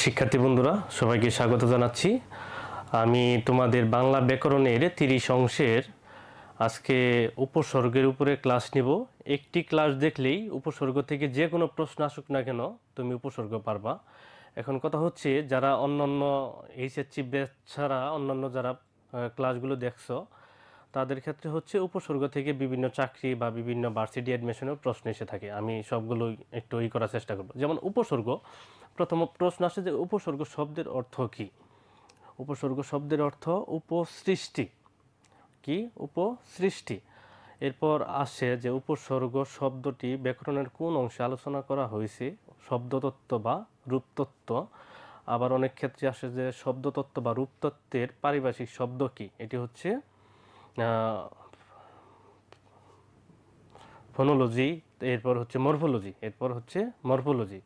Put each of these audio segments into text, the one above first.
শিক্ষার্থী বন্ধুরা সবাইকে স্বাগত জানাচ্ছি। আমি তোমাদের বাংলা ব্যাকরণের 30 অংশের আজকে উপসর্গের উপরে ক্লাস নিব। একটি ক্লাস দেখলেই উপসর্গ থেকে যে কোনো প্রশ্ন আসুক না কেন তুমি উপসর্গ পারবা। এখন কথা হচ্ছে যারা অন্যান্য এইচএসসি ব্যাচ ছাড়া অন্যান্য যারা ক্লাসগুলো দেখছো তাদের ক্ষেত্রে হচ্ছে উপসর্গ থেকে বিভিন্ন চাকরি বা বিভিন্ন ভার্সিটি অ্যাডমিশনের প্রশ্ন এসে থাকে। আমি সবগুলোই একটু করার চেষ্টা করব। যেমন উপসর্গ, প্রথম প্রশ্ন আসে যে উপসর্গ শব্দের অর্থ কী। উপসর্গ শব্দের অর্থ উপসৃষ্টি। কি? উপসৃষ্টি। এরপর আসে যে উপসর্গ শব্দটি ব্যাকরণের কোন অংশে আলোচনা করা হয়েছে, শব্দতত্ত্ব বা রূপতত্ত্ব। আবার অনেক ক্ষেত্রে আসে যে শব্দতত্ত্ব বা রূপতত্ত্বের পারিভাষিক শব্দ কী। এটি হচ্ছে ফোনোলজি, এরপর হচ্ছে মরফোলজি, এরপর হচ্ছে মরফোলজি।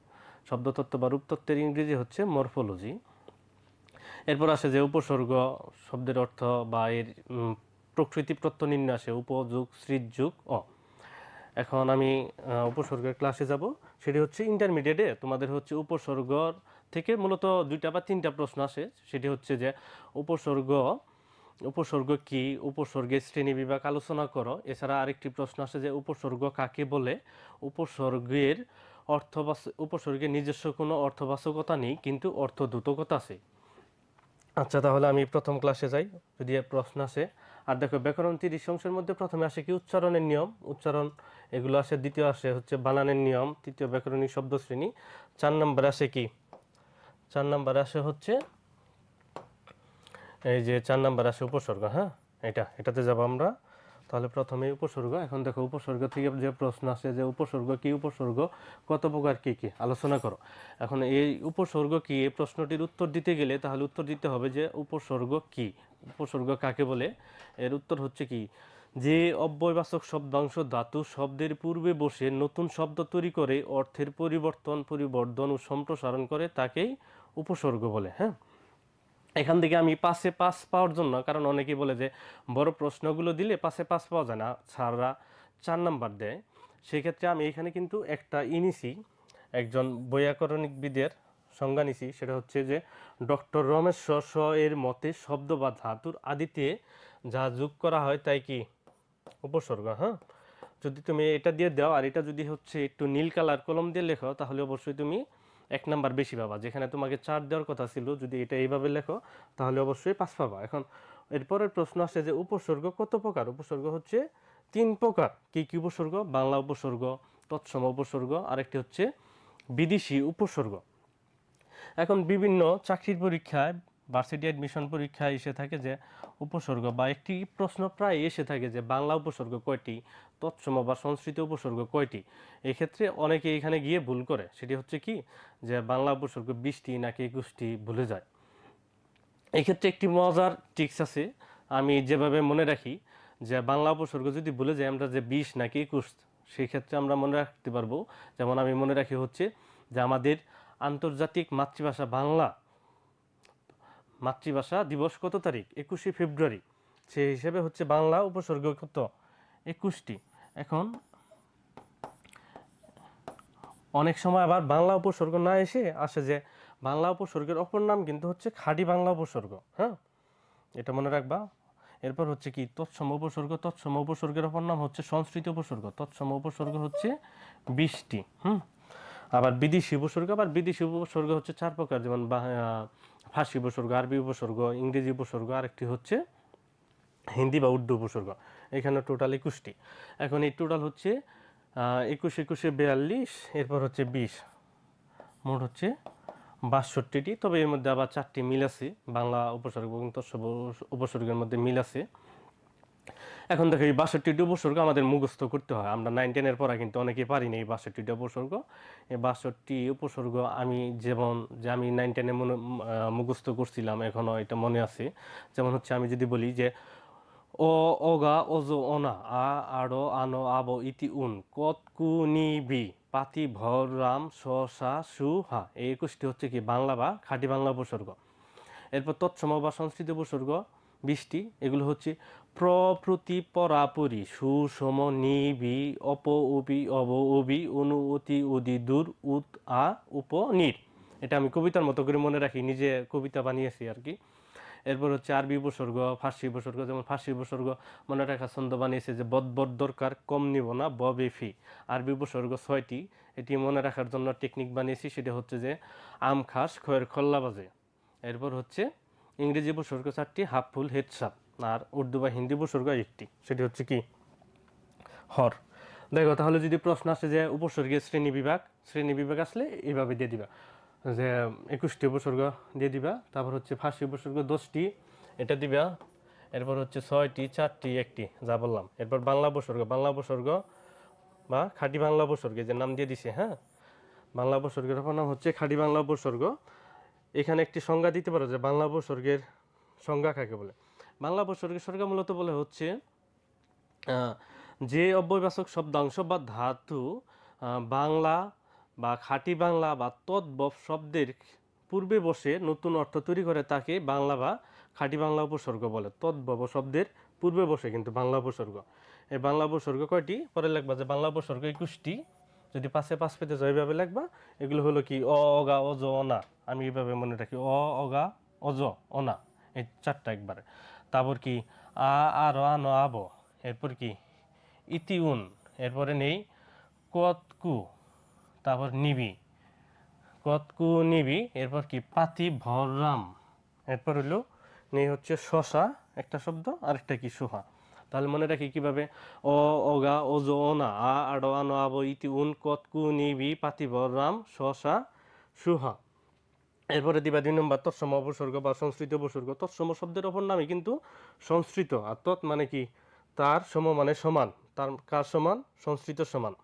শব্দতত্ত্ব বা রূপতত্ত্বের ইংরেজি হচ্ছে মরফোলজি। এরপর আসে যে উপসর্গ শব্দের অর্থ বা এর প্রকৃতি প্রত্যয় নির্ণয় আসে উপযোগ, সৃজযোগ, অ। এখন আমি উপসর্গের ক্লাসে যাব। সেটি হচ্ছে ইন্টারমিডিয়েটে তোমাদের হচ্ছে উপসর্গ থেকে মূলত 2টা বা 3টা প্রশ্ন আসে। সেটি হচ্ছে যে উপসর্গ কি, উপসর্গের শ্রেণী বিভাগ আলোচনা করো। এছাড়া আরেকটি প্রশ্ন আসে যে উপসর্গ কাকে বলে, উপসর্গের উপসর্গের নিজস্ব কোনো অর্থবাচকতা নেই কিন্তু অর্থদ্যোতকতা আছে। আচ্ছা, তাহলে আমি প্রথম ক্লাসে যাই যদি প্রশ্ন আসে। আর দেখো ব্যাকরণ 30 অংশের মধ্যে প্রথমে আসে কি উচ্চারণের নিয়ম, উচ্চারণ এগুলো আসে। দ্বিতীয় আসে হচ্ছে বানানের নিয়ম, তৃতীয় ব্যাকরণিক শব্দ শ্রেণী। 4 নম্বরে আসে কি? 4 নম্বরে আসে হচ্ছে এই যে 4 নম্বর আসে উপসর্গ। হ্যাঁ, এটাতে যাব আমরা। তাহলে প্রথমে উপসর্গ। এখন দেখো উপসর্গ থেকে যে প্রশ্ন আসে যে উপসর্গ কি, উপসর্গ কত প্রকার, কি কি আলোচনা করো। এখন এই উপসর্গ কি এই প্রশ্নটির উত্তর দিতে গেলে তাহলে উত্তর দিতে হবে যে উপসর্গ কি, উপসর্গ কাকে বলে। এর উত্তর হচ্ছে কি, যে অব্যয়বাচক শব্দাংশ ধাতু শব্দের পূর্বে বসে নতুন শব্দ তৈরি করে অর্থের পরিবর্তন ও সম্প্রসারণ করে তাকেই উপসর্গ বলে। হ্যাঁ, এখান থেকে আমি পাশে পাস পাওয়ার জন্য, কারণ অনেকেই বলে যে বড় প্রশ্নগুলো দিলে পাশে পাস পাওয়া যায় না, স্যাররা 4 নাম্বার দেয়। সেই ক্ষেত্রে আমি এখানে কিন্তু একটা নিছি, একজন বৈয়াকরণিকবিদের সংজ্ঞা নিছি। সেটা হচ্ছে যে ডক্টর রমেশ্বর শ এর মতে শব্দ বা ধাতুর আদিতে যা যোগ করা হয় তাই কি উপসর্গ। হ্যাঁ, যদি তুমি এটা দিয়ে দাও আর এটা যদি হচ্ছে একটু নীল কালার কলম দিয়ে লেখো তাহলে অবশ্যই তুমি 1 নাম্বার বেশি পাবা। যেখানে তোমাকে 4 দেওয়ার কথা ছিল, যদি এটা এইভাবে লেখো তাহলে অবশ্যই 5 পাবা। এখন এরপরের প্রশ্ন আসে যে উপসর্গ কত প্রকার। উপসর্গ হচ্ছে 3 প্রকার। কি কি উপসর্গ? বাংলা উপসর্গ, তৎসম উপসর্গ, আরেকটি হচ্ছে বিদেশি উপসর্গ। এখন বিভিন্ন চাকরির পরীক্ষায়, ভার্সিটি অ্যাডমিশন পরীক্ষায় এসে থাকে যে উপসর্গ বা একটি প্রশ্ন প্রায় এসে থাকে যে বাংলা উপসর্গ কয়টি, তৎসম বা সংস্কৃত উপসর্গ কয়টি। এক্ষেত্রে অনেকে এখানে গিয়ে ভুল করে। সেটি হচ্ছে কি যে বাংলা উপসর্গ 20টি নাকি 21টি ভুলে যায়। এক্ষেত্রে একটি মজার ট্রিক্স আছে, আমি যেভাবে মনে রাখি যে বাংলা উপসর্গ যদি ভুলে যাই আমরা যে 20 নাকি 21, সেই ক্ষেত্রে আমরা মনে রাখতে পারবো। যেমন আমি মনে রাখি হচ্ছে যে আমাদের আন্তর্জাতিক মাতৃভাষা বাংলা, মাতৃভাষা দিবস কত তারিখ? 21শে ফেব্রুয়ারি। সেই হিসেবে হচ্ছে বাংলা উপসর্গ কত? 21টি। এখন অনেক সময় আবার বাংলা উপসর্গ না এসে আসে যে বাংলা উপসর্গের অপর নাম কিন্তু হচ্ছে খাঁটি বাংলা উপসর্গ। হ্যাঁ, এটা মনে রাখবা। এরপর হচ্ছে কি তৎসম উপসর্গ। তৎসম উপসর্গের অপর নাম হচ্ছে সংস্কৃত উপসর্গ। তৎসম উপসর্গ হচ্ছে 20টি। আবার বিদেশি উপসর্গ। আবার বিদেশি উপসর্গ হচ্ছে 4 প্রকার, যেমন ফার্সি উপসর্গ, আরবি উপসর্গ, ইংরেজি উপসর্গ, আরেকটি হচ্ছে হিন্দি বা উর্দু উপসর্গ। এখানে টোটাল 21টি। এখন এই টোটাল হচ্ছে 21 21 42, এরপর হচ্ছে 20, মোট হচ্ছে 62টি। তবে এর মধ্যে আবার 4টি মিল আছে, বাংলা উপসর্গ এবং তৎসম উপসর্গের মধ্যে মিল আছে। এখন দেখো এই 62টি উপসর্গ আমাদের মুখস্থ করতে হয়। আমরা 9 10-এর পড়া কিন্তু অনেকেই পারি না এই 62টি উপসর্গ। এই 62টি উপসর্গ আমি আমি 9 10-এ মুখস্থ করছিলাম, এখনও এটা মনে আছে। যেমন হচ্ছে আমি যদি বলি যে ও, অগা, অজো, অনা, আ, আড়ো, আনো, আবো, ইতি, উন, কত, কু, নি, বি, পাতি, ভর, রাম, স, সা, সু, হা। এই 21টি হচ্ছে কি বাংলা বা খাঁটি বাংলা উপসর্গ। এরপর তৎসম বা সংস্কৃত উপসর্গ 20টি। এগুলো হচ্ছে প্র, প্রতি, পরাপরি, সুষম, নি, বি, অপ, অপি, অব, অবি, অনু, অতি, অদি, দূর, উত, আ, উপ, নির। এটা আমি কবিতার মতো করে মনে রাখি, নিজে কবিতা বানিয়েছি আর কি। এরপর হচ্ছে আরবি উপসর্গ, ফার্সি উপসর্গ, যেমন ফার্সি উপসর্গ মনে রাখার ছন্দ বানিয়েছে যে বদ দরকার কম নিব না ব বেফি। আরবি উপসর্গ 6টি, এটি মনে রাখার জন্য টেকনিক বানিয়েছি, সেটা হচ্ছে যে আম খাস খয়ের খল্লা বাজে। এরপর হচ্ছে ইংরেজি উপসর্গ 4টি, হাফ ফুল হেড সাপ। আর উর্দু বা হিন্দি উপসর্গ 1টি, সেটি হচ্ছে কি হর। দেখো তাহলে যদি প্রশ্ন আসে যে উপসর্গের শ্রেণী বিভাগ আসলে এইভাবে দিয়ে দিবা যে 21টি উপসর্গ দিয়ে দিবা। তারপর হচ্ছে ফার্সি উপসর্গ 10টি, এটা দিবা। এরপর হচ্ছে 6টি, 4টি, 1টি, যা বললাম। এরপর বাংলা উপসর্গ বা খাঁটি বাংলা উপসর্গের যে নাম দিয়ে দিছে, হ্যাঁ, বাংলা উপসর্গের অপর নাম হচ্ছে খাঁটি বাংলা উপসর্গ। এখানে একটি সংজ্ঞা দিতে পারো যে বাংলা উপসর্গের সংজ্ঞা কাকে বলে। বাংলা উপসর্গের সংজ্ঞা মূলত বলে হচ্ছে যে অব্যয়বাচক শব্দাংশ বা ধাতু বাংলা বা খাঁটি বাংলা বা তদ্ভব শব্দের পূর্বে বসে নতুন অর্থ তৈরি করে তাকে বাংলা বা খাঁটি বাংলা উপসর্গ বলে। তদ্ভব শব্দের পূর্বে বসে কিন্তু বাংলা উপসর্গ। এই বাংলা উপসর্গ কয়টি পরে লিখবা যে বাংলা উপসর্গ 21টি, যদি 5 পেতে যাও এইভাবে লিখবা। এগুলো হলো কি অ, অগা, অজ, অনা। আমি এইভাবে মনে রাখি অ, অগা, অজ, অনা, এই 4টা একবারে। তারপর কি আ, আর, আন, আব। এরপর কি ইতিউন। এরপরে নেই কতকু, তারপর নিবি, কতকু নিবি। এরপর কি পাতি ভররাম। এরপর হলো নেই হচ্ছে শশা একটা শব্দ, আরেকটা কি সুহা। তাহলে মনে রাখি কিভাবে অ, অগা, অজ, অনা, আ, আড়, আন, আব, ইতিউন, কতকু নিবি, পাতি ভররাম, শশা, সুহা। এরপরে দিবা 2 নম্বর তৎসম উপসর্গ বা সংস্কৃত উপসর্গ। তৎসম শব্দের অপর নামই কিন্তু সংস্কৃত। আর তৎ মানে কি তার, সম মানে সমান, তার কার সমান, সংস্কৃত সমান।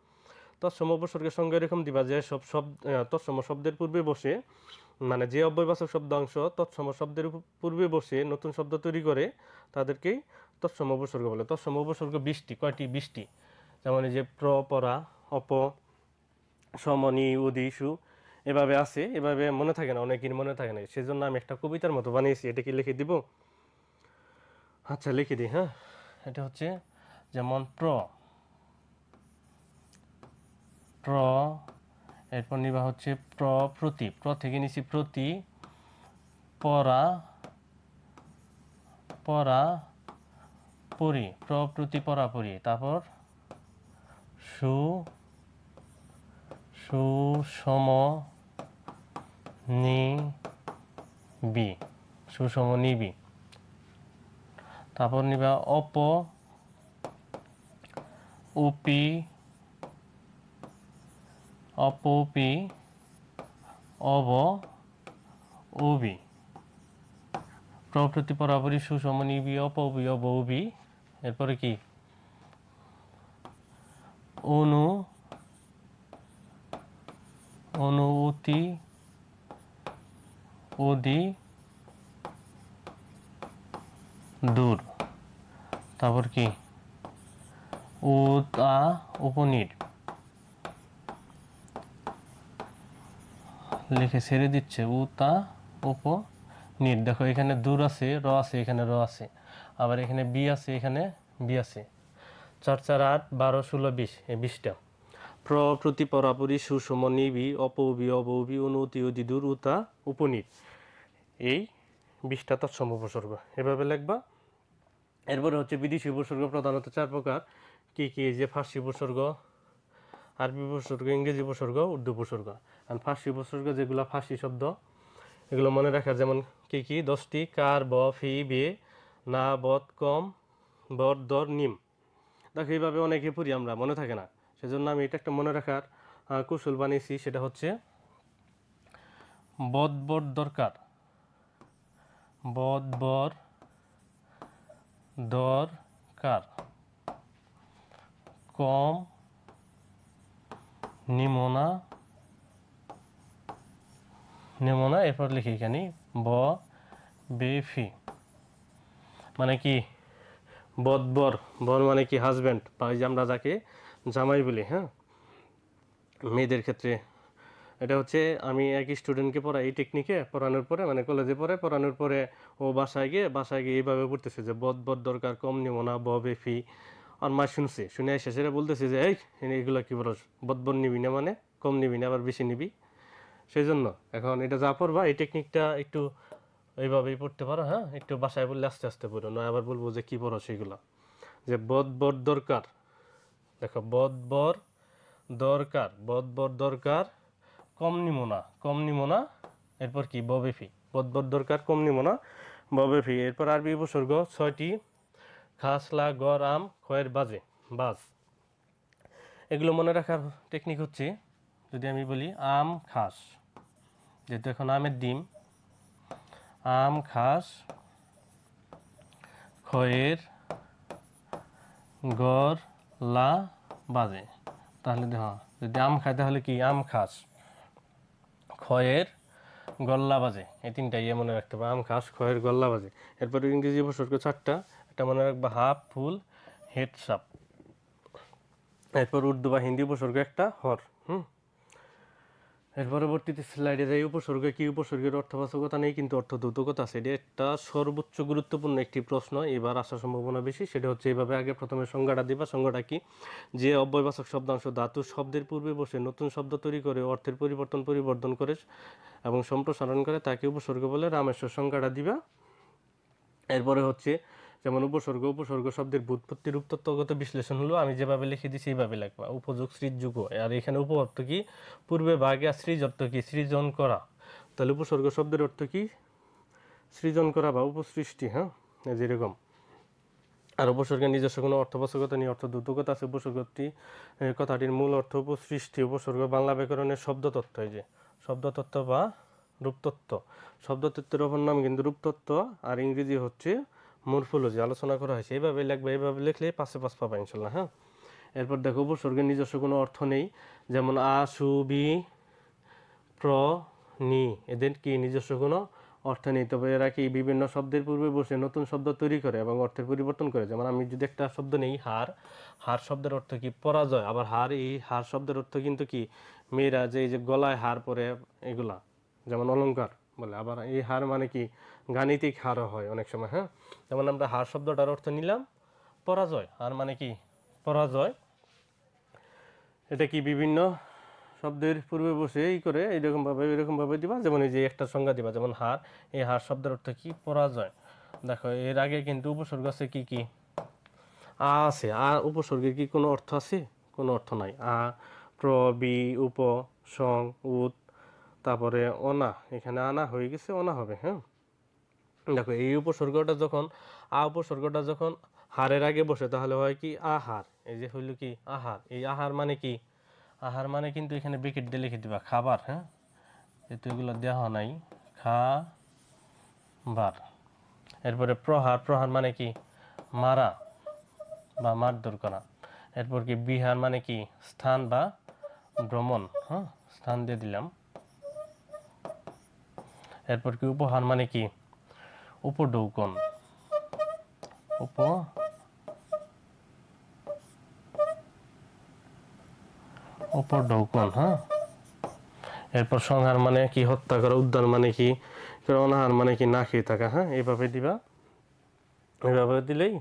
তৎসম উপসর্গের সঙ্গে এরকম দিবা যে সব শব্দ তৎসম শব্দের পূর্বে বসে, মানে যে অব্যয়বাচক শব্দাংশ তৎসম শব্দের পূর্বে বসে নতুন শব্দ তৈরি করে তাদেরকেই তৎসম উপসর্গ বলে। তৎসম উপসর্গ 20টি, কয়টি 20টি, যেমন এই যে প্র, পরা, অপ, সমনি, উদি, সু, এভাবে আছে। এভাবে মনে থাকে না, অনেকের মনে থাকে না, সেজন্য আমি একটা কবিতার মতো বানিয়েছি। এটা কি লিখে দিব? আচ্ছা লিখে দিই, হ্যাঁ। এটা হচ্ছে যেমন প্র, এরপর নিবা হচ্ছে প্রতি, থেকে নিছি প্রতি, পরা, পরি, প্রতি পরি। তারপর সুষম নিবি, সুষম নিবি। তারপর নিবা উপি, অপপি, উবি। প্রতি পরাপরি, সুষম নিবি, অপবি, উবি। এরপরে কি অনুতি, উদি, দূর। তারপর কি উতা, উপনীর। লিখে ছেড়ে দিচ্ছে উতা, উপনীর। দেখো এখানে দূর আছে, র আছে, এখানে র আছে, আবার এখানে বি আছে, এখানে বি আছে। 4 4 8 12 16 20, এই 20টা। প্রতি পরাপরি, সুষম নিবি, অপবি, অববি, অনুতি, উদি, দূর, উতা, উপনীর, এই 20টা তৎসম উপসর্গ। এভাবে লিখবা। এরপরে হচ্ছে বিদেশি উপসর্গ, প্রধানত 4 প্রকার। কি কি? যে ফার্সি উপসর্গ, আরবি উপসর্গ, ইংরেজি উপসর্গ, উর্দু উপসর্গ। আর ফার্সি উপসর্গ যেগুলো ফার্সি শব্দ, এগুলো মনে রাখার যেমন কি কি 10টি, কার, ব, ফি, বে, না, বদ, কম, বর, দর, নিম। দেখো এইভাবে অনেকে পড়ি আমরা, মনে থাকে না, সেজন্য আমি এটা একটা মনে রাখার কৌশল বানিয়েছি। সেটা হচ্ছে বদ দরকার, বদ দরকার, কম নিমনা, এরপর লিখি এখানে ব বেফি। মানে কি বর মানে কি হাজব্যান্ড, বা যে আমরা যাকে জামাই বলি, হ্যাঁ, মেয়েদের ক্ষেত্রে। এটা হচ্ছে আমি এক স্টুডেন্টকে পড়াই এই টেকনিকে, পড়ানোর পরে মানে কলেজে পড়ানোর পরে ও বাসায় গিয়ে এইভাবে পড়তেছে যে বদ দরকার, কম নিমনা, ব বেফি। আর মা শুনে এসে বলতেছে যে এই এগুলো কি বলস, বদ নিবি না, মানে কম নিবি না, আবার বেশি নিবি। সেই জন্য এখন এটা যা পড়বা এই টেকনিকটা একটু এইভাবেই পড়তে পারো, হ্যাঁ, একটু বাসায় বললে আস্তে আস্তে পড়ো, নয় আবার বলবো যে কি পড়ো সেগুলো। যে বদ দরকার, দেখো বদ দরকার কম নিমোনা, এরপর কি ববেফি, বদ দরকার কম নিমোনা ববেফি। এরপর আরবি উপসর্গ 6টি, খাসলা গড় আম খয়ের বাজ। এগুলো মনে রাখার টেকনিক হচ্ছে, যদি আমি বলি আম খাস, যেহেতু এখন আমের ডিম, আম খাস খয়ের গড় লা বাজে, তাহলে দেখো যদি আম খাই তাহলে কি আম খাস খয়ের গল্লা বাজে, এই তিনটা ইয়ে মনে রাখতে হবে, আম খাস খয়ের গল্লা বাজে। এরপর ইংরেজি উপসর্গ 4টা, এটা মনে রাখবা হাফ ফুল হেড সাপ। এরপর উর্দু বা হিন্দি উপসর্গ একটা হর। এর পরবর্তীতে স্লাইডে যাই, উপসর্গ কি, উপসর্গের অর্থবাচকতা নেই কিন্তু অর্থদ্যোতকতা আছে। এটা একটা সর্বোচ্চ গুরুত্বপূর্ণ একটি প্রশ্ন, এবার আসার সম্ভাবনা বেশি। সেটা হচ্ছে এইভাবে, আগে প্রথমে সংজ্ঞাটা দিবা। সংজ্ঞাটা কি, যে অব্যয়বাচক শব্দাংশ ধাতু শব্দের পূর্বে বসে নতুন শব্দ তৈরি করে অর্থের পরিবর্তন করে এবং সম্প্রসারণ করে তাকে উপসর্গ বলে। রামেশ্বর সংজ্ঞাটা দিবা। এরপরে হচ্ছে যেমন উপসর্গ শব্দের ব্যুৎপত্তি রূপতত্ত্বগত বিশ্লেষণ হলো, আমি যেভাবে লিখে দিচ্ছি এইভাবে লিখবা, উপযোগ সৃজযোগ্য। আর এখানে উপ অর্থ কি, পূর্বে ভাগে, আর সৃজ অর্থ কি, সৃজন করা। তাহলে উপসর্গ শব্দের অর্থ কি, সৃজন করা বা উপসৃষ্টি, হ্যাঁ, যেরকম। আর উপসর্গের নিজস্ব কোনো অর্থবাচকতা নেই, অর্থদ্যোতকতা আছে। উপসর্গটি কথাটির মূল অর্থ উপসৃষ্টি। উপসর্গ বাংলা ব্যাকরণের শব্দতত্ত্ব, এই যে শব্দতত্ত্ব বা রূপতত্ত্ব, শব্দতত্ত্বের অপর নাম কিন্তু রূপতত্ত্ব, আর ইংরেজি হচ্ছে মরফোলজি, আলোচনা করা হয়েছে। এইভাবে লিখবে, এইভাবে লিখলে 5-এ 5 পাবা ইনশাল্লাহ, হ্যাঁ। এরপর দেখো, উপসর্গের নিজস্ব কোনো অর্থ নেই, যেমন আ, সু, বি, প্র, নি, এদের কি নিজস্ব কোনো অর্থ নেই। তবে এরা কি বিভিন্ন শব্দের পূর্বে বসে নতুন শব্দ তৈরি করে এবং অর্থের পরিবর্তন করে। যেমন আমি যদি একটা শব্দ নেই হার শব্দের অর্থ কি পরাজয়, আবার এই হার শব্দের অর্থ কিন্তু কি মেয়েরা যে এই যে গলায় হার পরে এগুলা, যেমন অলংকার বলে। আবার এই হার মানে কি গাণিতিক হারও হয় অনেক সময়, হ্যাঁ। যেমন আমরা হার শব্দটার অর্থ নিলাম পরাজয়, হার মানে কি পরাজয়। এটা কি বিভিন্ন শব্দের পূর্বে বসে এই করে এরকমভাবে দিবা। যেমন এই যে একটা সংজ্ঞা দিবা, যেমন হার, এই হার শব্দের অর্থ কি পরাজয়। দেখো এর আগে কিন্তু উপসর্গ আছে কি কি, আ আছে। উপসর্গের কি কোনো অর্থ আছে, কোনো অর্থ নাই। প্র, বি, উপ, সং, উত, তারপরে অনা, এখানে আনা হয়ে গেছে, অনা হবে, হ্যাঁ। দেখো এই উপসর্গটা যখন উপসর্গটা যখন হারের আগে বসে তাহলে হয় কি আহার, এই যে হইল কি আহার। এই আহার মানে কি, আহার মানে কিন্তু এখানে ব্রেকেট দিয়ে লিখে দিবা খাবার, হ্যাঁ, যেহেতু এগুলো দেওয়া নাই, খাবার। এরপরে প্রহার মানে কি মারা বা মারধর করা। এরপর কি বিহার মানে কি স্থান বা ভ্রমণ, হ্যাঁ, স্থান দিয়ে দিলাম। এরপর কি উপহার মানে কি উপঢৌকন, উপঢৌকন, হ্যাঁ। এরপর সংহার মানে কি হত্যা করা, উদ্ধার মানে কি, অনাহার মানে কি না খেয়ে থাকা, হ্যাঁ। এইভাবে দিবা, এইভাবে দিলেই